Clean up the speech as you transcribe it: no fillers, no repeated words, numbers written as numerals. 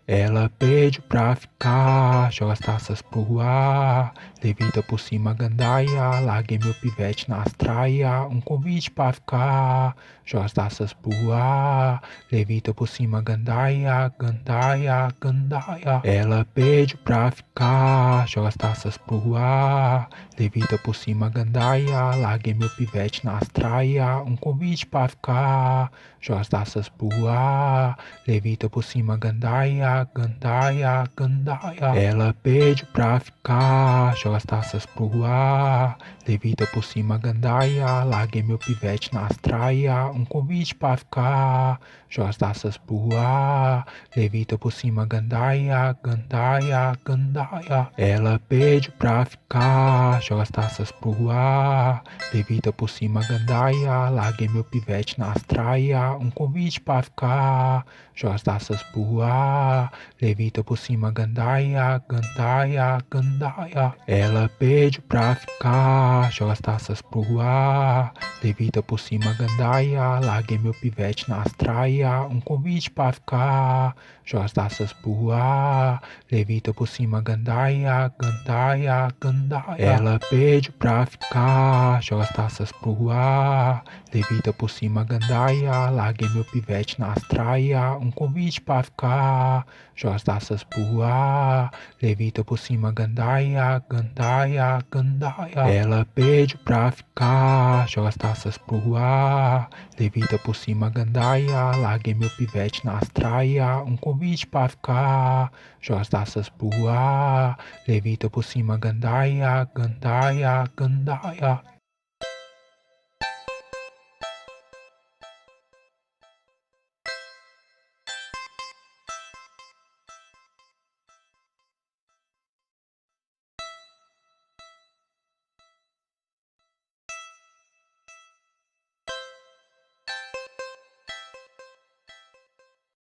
Ela pede pra ficar, joga as taças pro ar, levita por cima gandaia, larguei meu pivete nas traia, um convite pra ficar, joga as taças pro ar, levita por cima gandaia, gandaia, gandaia. Ela pede pra ficar, joga as taças pro ar, levita por cima gandaia, larguei meu pivete nas traia, um convite pra ficar, joga as taças pro ar, levita por cima gandaia, gandaia, gandaia. Ela pede pra ficar, joga as taças pro ar, levita por cima gandaia, larguei meu pivete nas traia, um convite pra ficar, joga as taças pro ar, levita por cima gandaia, gandaia, gandaia. Ela pede pra ficar, joga as taças pro ar, levita por cima gandaia, larguei meu pivete nas traia, um convite pra ficar, joga as taças pro ar, levita por cima gandaia, gandaia, gandaia. Ela pede pra ficar, joga as taças pro ar, levita por cima gandaia, larguei meu pivete nas traia, um convite pra ficar, joga as taças pro ar, levita por cima gandaia, gandaia, gandaia. Ela pede pra ficar, joga as taças pro ar, levita por cima gandaia, larguei meu pivete nas traia, um convite pra ficar, joga as taças pro ar, levita por cima gandaia, gandaia, gandaia. Ela pede pra ficar, joga as taças pro ar, levita por cima gandaia, larguei meu pivete nas traia, um convite pra ficar, joga as taças pro ar, levita por cima gandaia, gandaia, gandaia.